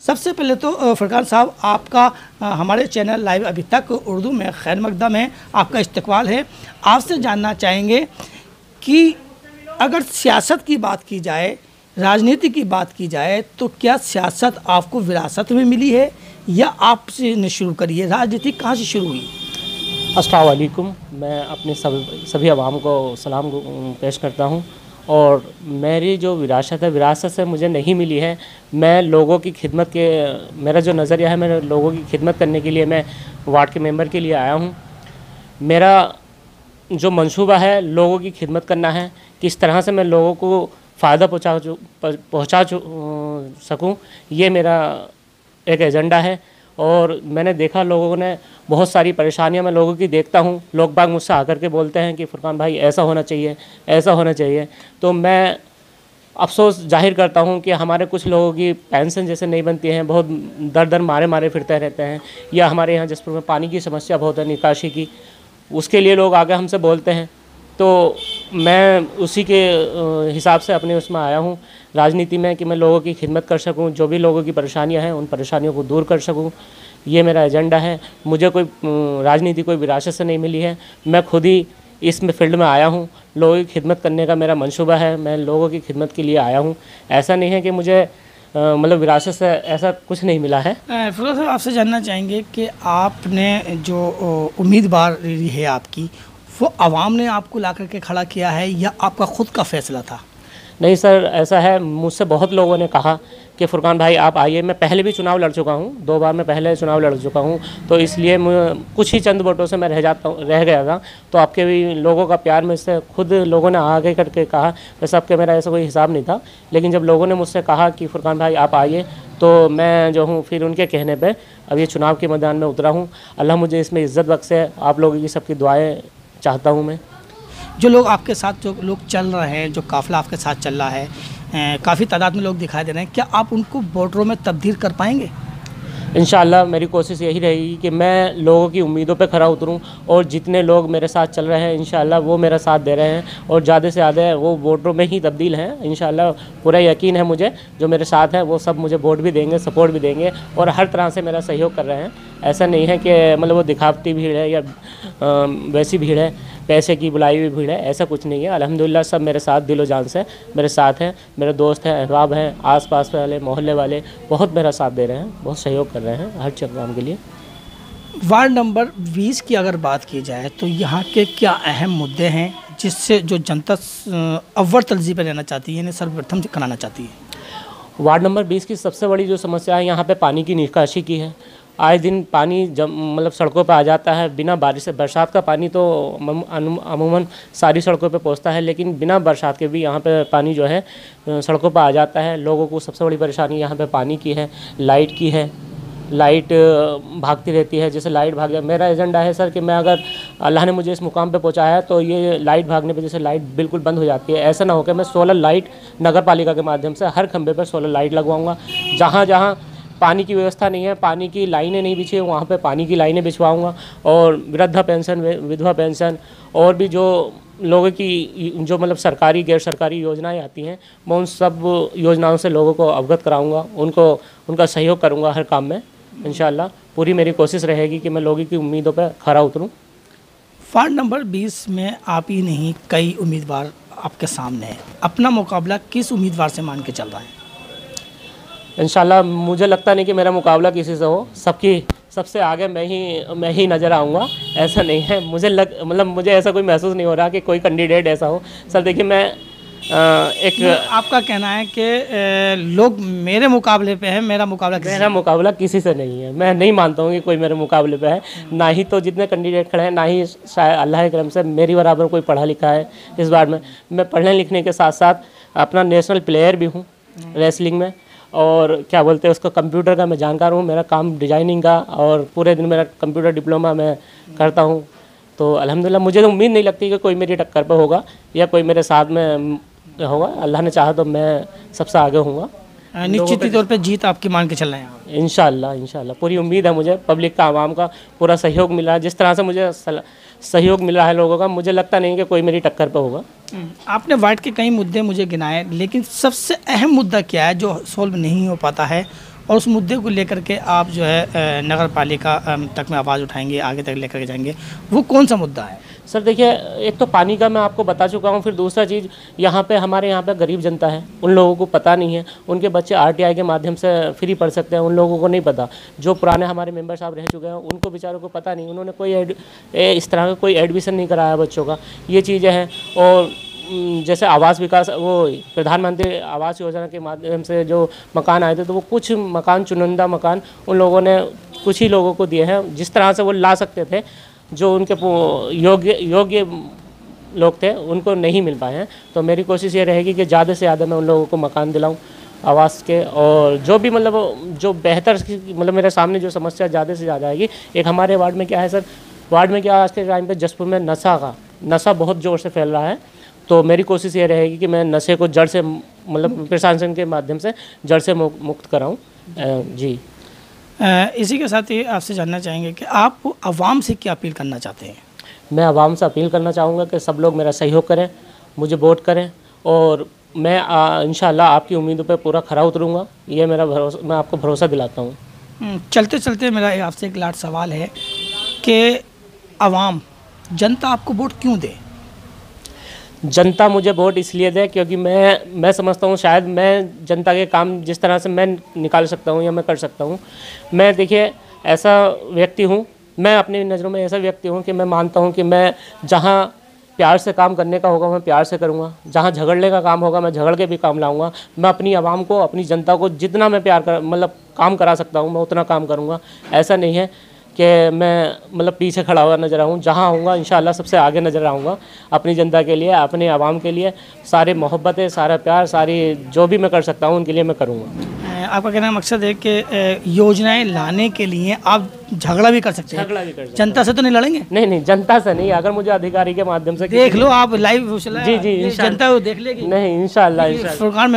सबसे पहले तो फरकान साहब, आपका हमारे चैनल लाइव अभी तक उर्दू में खैर मकदम है, आपका इस्तकबाल है। आपसे जानना चाहेंगे कि अगर सियासत की बात की जाए, राजनीति की बात की जाए, तो क्या सियासत आपको विरासत में मिली है या आपसे ने शुरू करी है? राजनीति कहाँ से शुरू हुई? अस्सलाम वालेकुम। मैं अपने सभी आवाम को सलाम पेश करता हूँ। और मेरी जो विरासत है, विरासत से मुझे नहीं मिली है। मैं लोगों की खिदमत के, मेरा जो नज़रिया है, मैं लोगों की खिदमत करने के लिए मैं वार्ड के मेंबर के लिए आया हूँ। मेरा जो मंसूबा है लोगों की खिदमत करना है, किस तरह से मैं लोगों को फ़ायदा पहुँचा सकूँ, ये मेरा एक एजेंडा है। और मैंने देखा लोगों ने बहुत सारी परेशानियां मैं लोगों की देखता हूं। लोग बाग मुझसे आकर के बोलते हैं कि फुरकान भाई ऐसा होना चाहिए, ऐसा होना चाहिए। तो मैं अफसोस जाहिर करता हूं कि हमारे कुछ लोगों की पेंशन जैसे नहीं बनती हैं, बहुत दर दर मारे मारे फिरते रहते हैं। या हमारे यहाँ जसपुर में पानी की समस्या बहुत है, निकासी की, उसके लिए लोग आगे हमसे बोलते हैं। तो मैं उसी के हिसाब से अपने उसमें आया हूँ राजनीति में, कि मैं लोगों की खिदमत कर सकूँ, जो भी लोगों की परेशानियाँ हैं उन परेशानियों को दूर कर सकूँ। ये मेरा एजेंडा है। मुझे कोई राजनीति कोई विरासत से नहीं मिली है, मैं खुद ही इसमें फील्ड में आया हूँ। लोगों की खिदमत करने का मेरा मंसूबा है, मैं लोगों की खिदमत के लिए आया हूँ। ऐसा नहीं है कि मुझे मतलब विरासत से ऐसा कुछ नहीं मिला है। फिरोज साहब, आपसे जानना चाहेंगे कि आपने जो उम्मीदवार है आपकी, वो आवाम ने आपको ला करके खड़ा किया है या आपका खुद का फैसला था? नहीं सर, ऐसा है, मुझसे बहुत लोगों ने कहा कि फुरकान भाई आप आइए। मैं पहले भी चुनाव लड़ चुका हूँ, 2 बार मैं पहले चुनाव लड़ चुका हूँ, तो इसलिए कुछ ही चंद वोटों से मैं रह गया था। तो आपके भी लोगों का प्यार मुझसे, खुद लोगों ने आगे करके कहा, वैसे आपके मेरा ऐसा कोई हिसाब नहीं था, लेकिन जब लोगों ने मुझसे कहा कि फुरकान भाई आप आइए, तो मैं जो हूँ फिर उनके कहने पर अब ये चुनाव के मैदान में उतरा हूँ। अल्लाह मुझे इसमें इज़्ज़त बख्शे, आप लोगों की सबकी दुआएँ चाहता हूँ मैं। जो लोग आपके साथ, जो लोग चल रहे हैं, जो काफ़िला आपके साथ चल रहा है, काफ़ी तादाद में लोग दिखाई दे रहे हैं, क्या आप उनको वोटरों में तब्दील कर पाएंगे? इंशाअल्लाह मेरी कोशिश यही रहेगी कि मैं लोगों की उम्मीदों पे खरा उतरूं, और जितने लोग मेरे साथ चल रहे हैं इंशाअल्लाह वो मेरा साथ दे रहे हैं, और ज़्यादा से ज़्यादा वो वोटरों में ही तब्दील हैं इंशाअल्लाह। पूरा यकीन है मुझे, जो मेरे साथ हैं वो सब मुझे वोट भी देंगे, सपोर्ट भी देंगे, और हर तरह से मेरा सहयोग कर रहे हैं। ऐसा नहीं है कि मतलब वो दिखावटी भीड़ है या वैसी भीड़ है, पैसे की बुलाई हुई भीड़ है, ऐसा कुछ नहीं है। अल्हम्दुलिल्लाह सब मेरे साथ दिलो जान से मेरे साथ हैं, मेरे दोस्त हैं, अहबाब हैं, आसपास वाले मोहल्ले वाले बहुत मेरा साथ दे रहे हैं, बहुत सहयोग कर रहे हैं हर काम के लिए। वार्ड नंबर 20 की अगर बात की जाए तो यहाँ के क्या अहम मुद्दे हैं जिससे जो जनता अव्वल तरजीह पर रहना चाहती है, इन्हें सर्वप्रथम कराना चाहती है? वार्ड नंबर 20 की सबसे बड़ी जो समस्या है यहाँ पे पानी की निकासी की है। आए दिन पानी मतलब सड़कों पे आ जाता है, बिना बारिश से। बरसात का पानी तो अमूमन सारी सड़कों पे पहुँचता है, लेकिन बिना बरसात के भी यहाँ पे पानी जो है सड़कों पे आ जाता है। लोगों को सबसे बड़ी परेशानी यहाँ पे पानी की है, लाइट की है। लाइट भागती रहती है, जैसे लाइट भाग जाए। मेरा एजेंडा है सर कि मैं, अगर अल्लाह ने मुझे इस मुकाम पे पहुंचाया है, तो ये लाइट भागने पे जैसे लाइट बिल्कुल बंद हो जाती है, ऐसा ना हो कि मैं सोलर लाइट नगर पालिका के माध्यम से हर खंबे पर सोलर लाइट लगवाऊंगा। जहाँ जहाँ पानी की व्यवस्था नहीं है, पानी की लाइनें नहीं बिछी है, वहाँ पे पानी की लाइनें बिछवाऊँगा। और वृद्धा पेंशन, विधवा पेंशन, और भी जो लोगों की जो मतलब सरकारी गैर सरकारी योजनाएं आती हैं, मैं उन सब योजनाओं से लोगों को अवगत कराऊँगा, उनका सहयोग करूँगा हर काम में। इंशाअल्लाह पूरी मेरी कोशिश रहेगी कि मैं लोगों की उम्मीदों पर खरा उतरूं। वार्ड नंबर 20 में आप ही नहीं, कई उम्मीदवार आपके सामने हैं। अपना मुकाबला किस उम्मीदवार से मान के चल रहा है? इंशाअल्लाह मुझे लगता नहीं कि मेरा मुकाबला किसी से हो, सबसे आगे मैं ही नज़र आऊँगा। ऐसा नहीं है, मुझे ऐसा कोई महसूस नहीं हो रहा कि कोई कैंडिडेट ऐसा हो। सर देखिए, मैं आपका कहना है कि लोग मेरे मुकाबले पे है, मेरा मुकाबला किसी से नहीं है। मैं नहीं मानता हूँ कि कोई मेरे मुकाबले पे है, ना ही तो जितने कैंडिडेट खड़े हैं, ना ही शायद अल्लाह के करम से मेरी बराबर कोई पढ़ा लिखा है इस बार में। मैं पढ़ने लिखने के साथ साथ अपना नेशनल प्लेयर भी हूँ रेसलिंग में, और क्या बोलते हैं उसको, कंप्यूटर का मैं जानकार हूँ। मेरा काम डिजाइनिंग का, और पूरे दिन मेरा कंप्यूटर डिप्लोमा मैं करता हूँ। तो अल्हम्दुलिल्लाह मुझे तो उम्मीद नहीं लगती कि कोई मेरी टक्कर पे होगा या कोई मेरे साथ में होगा। अल्लाह ने चाहा तो मैं सबसे आगे होऊंगा। निश्चित तौर पे जीत आपकी मान के चल रहे हैं? इंशाअल्लाह पूरी उम्मीद है मुझे। पब्लिक का, आवाम का पूरा सहयोग मिला है। जिस तरह से मुझे सहयोग मिला है लोगों का, मुझे लगता नहीं कि कोई मेरी टक्कर पे होगा। आपने वार्ड के कई मुद्दे मुझे गिनाए, लेकिन सबसे अहम मुद्दा क्या है जो सॉल्व नहीं हो पाता है, और उस मुद्दे को लेकर के आप जो है नगर पालिका तक में आवाज़ उठाएंगे, आगे तक लेकर के जाएंगे, वो कौन सा मुद्दा है? सर देखिए, एक तो पानी का मैं आपको बता चुका हूँ, फिर दूसरा चीज़ हमारे यहाँ पे गरीब जनता है, उन लोगों को पता नहीं है, उनके बच्चे आरटीआई के माध्यम से फ्री पढ़ सकते हैं, उन लोगों को नहीं पता। जो पुराने हमारे मेंबर साहब रह चुके हैं उनको बेचारों को पता नहीं, उन्होंने कोई इस तरह का कोई एडमिशन नहीं कराया बच्चों का, ये चीज़ें हैं। और जैसे आवास विकास, वो प्रधानमंत्री आवास योजना के माध्यम से जो मकान आए थे, तो वो कुछ मकान, चुनिंदा मकान उन लोगों ने कुछ ही लोगों को दिए हैं, जिस तरह से वो ला सकते थे, जो उनके योग्य लोग थे उनको नहीं मिल पाए हैं। तो मेरी कोशिश ये रहेगी कि ज़्यादा से ज़्यादा मैं उन लोगों को मकान दिलाऊं आवास के, और जो भी जो बेहतर मेरे सामने जो समस्या ज़्यादा से ज़्यादा आएगी। एक हमारे वार्ड में क्या है सर, वार्ड में क्या आज के टाइम पे जसपुर में नशा बहुत ज़ोर से फैल रहा है, तो मेरी कोशिश ये रहेगी कि मैं नशे को जड़ से प्रशासन के माध्यम से जड़ से मुक्त कराऊँ। जी, इसी के साथ ही आपसे जानना चाहेंगे कि आप आवाम से क्या अपील करना चाहते हैं? मैं आवाम से अपील करना चाहूँगा कि सब लोग मेरा सहयोग करें, मुझे वोट करें, और मैं इंशाल्लाह आपकी उम्मीदों पे पूरा खरा उतरूँगा, ये मेरा भरोसा, मैं आपको भरोसा दिलाता हूँ। चलते चलते मेरा आपसे एक लास्ट सवाल है कि आवाम, जनता आपको वोट क्यों दे? जनता मुझे वोट इसलिए दे क्योंकि मैं समझता हूँ शायद मैं जनता के काम जिस तरह से मैं निकाल सकता हूँ या मैं कर सकता हूँ। मैं देखिए ऐसा व्यक्ति हूँ, मैं अपनी नज़रों में ऐसा व्यक्ति हूँ कि मैं मानता हूँ कि मैं जहाँ प्यार से काम करने का होगा मैं प्यार से करूँगा, जहाँ झगड़ने का काम होगा मैं झगड़ के भी काम लाऊंगा। मैं अपनी आवाम को, अपनी जनता को जितना मैं काम करा सकता हूँ मैं उतना काम करूँगा। ऐसा नहीं है कि मैं पीछे खड़ा हुआ नज़र आऊँ, जहाँ आऊँगा इंशाल्लाह सबसे आगे नज़र आऊँगा अपनी जनता के लिए, अपने आवाम के लिए। सारे मोहब्बतें, सारा प्यार, सारी जो भी मैं कर सकता हूँ उनके लिए मैं करूँगा। आपका कहना मकसद है कि योजनाएं लाने के लिए आप झगड़ा भी कर सकते हैं? झगड़ा भी कर सकते जनता से तो नहीं लड़ेंगे? नहीं, जनता से नहीं। अगर मुझे अधिकारी के माध्यम से देख लो आप लाइव, जी, जनता देख लेगी। नहीं, इंशाल्लाह। फुरकान